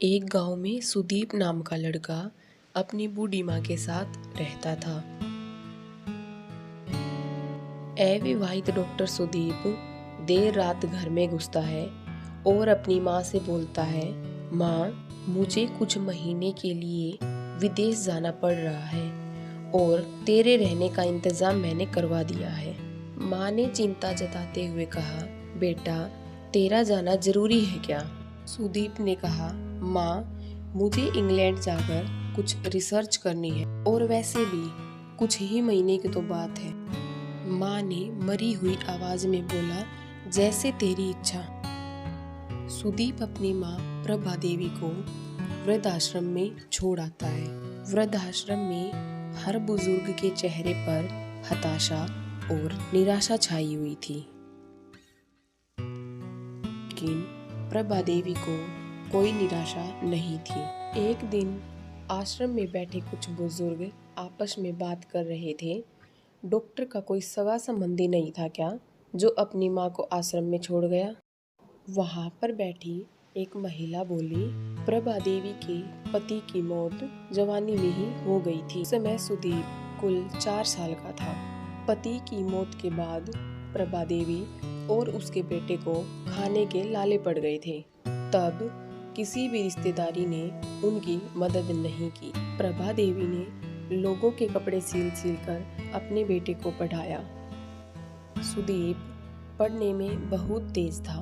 एक गांव में सुदीप नाम का लड़का अपनी बूढ़ी माँ के साथ रहता था। अविवाहित डॉक्टर सुदीप देर रात घर में घुसता है और अपनी माँ से बोलता है, माँ, मुझे कुछ महीने के लिए विदेश जाना पड़ रहा है और तेरे रहने का इंतजाम मैंने करवा दिया है। माँ ने चिंता जताते हुए कहा, बेटा, तेरा जाना जरूरी है क्या? सुदीप ने कहा, माँ, मुझे इंग्लैंड जाकर कुछ रिसर्च करनी है और वैसे भी कुछ ही महीने की तो बात है। माँ ने मरी हुई आवाज में बोला, जैसे तेरी इच्छा। सुदीप अपनी माँ प्रभा देवी को वृद्धाश्रम में छोड़ आता है। वृद्धाश्रम में हर बुजुर्ग के चेहरे पर हताशा और निराशा छाई हुई थी, लेकिन प्रभा देवी को कोई निराशा नहीं थी। एक दिन आश्रम में बैठे कुछ बुजुर्ग आपस में बात कर रहे थे। डॉक्टर का कोई सगा संबंधी नहीं था क्या जो अपनी माँ को आश्रम में छोड़ गया? वहां पर बैठी एक महिला बोली, प्रभा देवी के पति की मौत जवानी में ही हो गई थी। उस समय सुदीप कुल 4 साल का था। पति की मौत के बाद प्रभा देवी और उसके बेटे को खाने के लाले पड़ गए थे। तब किसी भी रिश्तेदारी ने उनकी मदद नहीं की। प्रभा देवी ने लोगों के कपड़े सील कर अपने बेटे को पढ़ाया। सुदीप पढ़ने में बहुत तेज था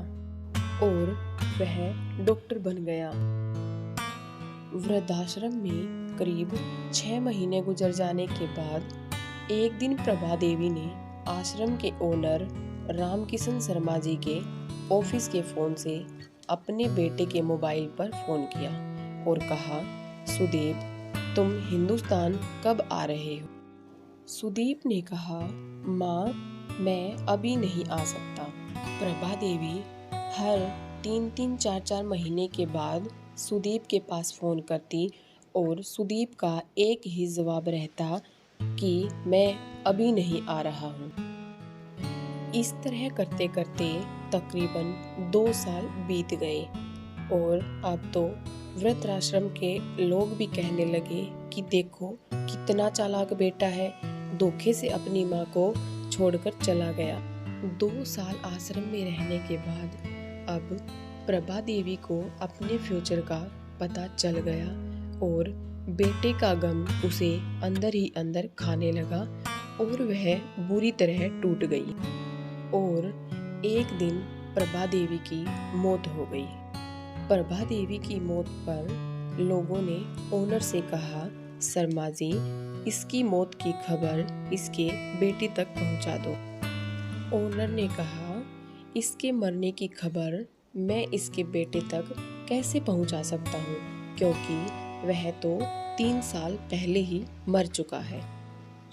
और वह डॉक्टर बन गया। वृद्धाश्रम में करीब 6 महीने गुजर जाने के बाद एक दिन प्रभा देवी ने आश्रम के ओनर रामकिशन शर्मा जी के ऑफिस के फोन से अपने बेटे के मोबाइल पर फोन किया और कहा, सुदीप, तुम हिंदुस्तान कब आ रहे हो? सुदीप ने कहा, माँ, मैं अभी नहीं आ सकता। प्रभा देवी हर 3-3, 4-4 महीने के बाद सुदीप के पास फोन करती और सुदीप का एक ही जवाब रहता कि मैं अभी नहीं आ रहा हूँ। इस तरह करते करते तकरीबन 2 साल बीत गए और अब तो वृद्धाश्रम के लोग भी कहने लगे कि देखो कितना चालाक बेटा है, धोखे से अपनी माँ को छोड़कर चला गया। 2 साल आश्रम में रहने के बाद अब प्रभा देवी को अपने फ्यूचर का पता चल गया और बेटे का गम उसे अंदर ही अंदर खाने लगा और वह बुरी तरह टूट गई और एक दिन प्रभा देवी की मौत हो गई। प्रभा देवी की मौत पर लोगों ने ओनर से कहा, शर्मा जी, इसकी मौत की खबर इसके बेटे तक पहुंचा दो। ओनर ने कहा, इसके मरने की खबर मैं इसके बेटे तक कैसे पहुंचा सकता हूं, क्योंकि वह तो 3 साल पहले ही मर चुका है।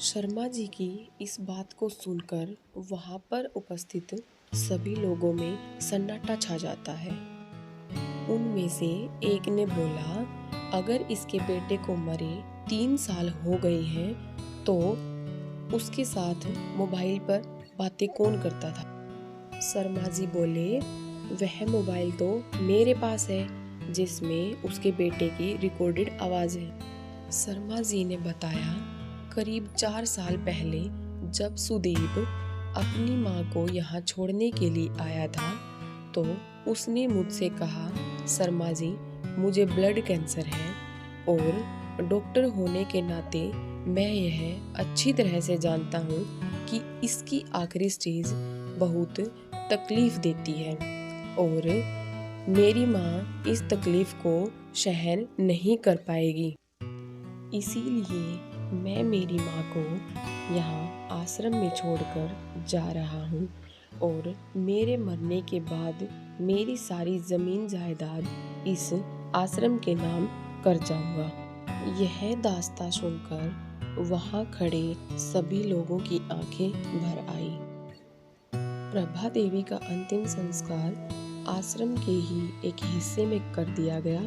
शर्मा जी की इस बात को सुनकर वहां पर उपस्थित सभी लोगों में सन्नाटा छा जाता है। उनमें से एक ने बोला, अगर इसके बेटे को मरे 3 साल हो गए हैं तो उसके साथ मोबाइल पर बातें कौन करता था? शर्मा जी बोले, वह मोबाइल तो मेरे पास है जिसमें उसके बेटे की रिकॉर्डेड आवाज है। शर्मा जी ने बताया, करीब 4 साल पहले जब सुदीप अपनी माँ को यहाँ छोड़ने के लिए आया था तो उसने मुझसे कहा, शर्मा जी, मुझे ब्लड कैंसर है और डॉक्टर होने के नाते मैं यह अच्छी तरह से जानता हूँ कि इसकी आखिरी स्टेज बहुत तकलीफ देती है और मेरी माँ इस तकलीफ को सहन नहीं कर पाएगी। इसीलिए मैं मेरी माँ को यहाँ आश्रम में छोड़कर जा रहा हूँ और मेरे मरने के बाद मेरी सारी जमीन जायदाद इस आश्रम के नाम कर जाऊंगा। यह दास्तां सुनकर वहाँ खड़े सभी लोगों की आंखें भर आई। प्रभा देवी का अंतिम संस्कार आश्रम के ही एक हिस्से में कर दिया गया।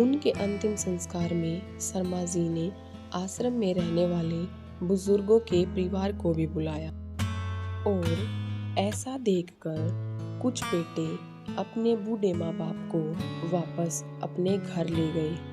उनके अंतिम संस्कार में शर्मा जी ने आश्रम में रहने वाले बुजुर्गों के परिवार को भी बुलाया और ऐसा देखकर कुछ बेटे अपने बूढ़े माँ बाप को वापस अपने घर ले गए।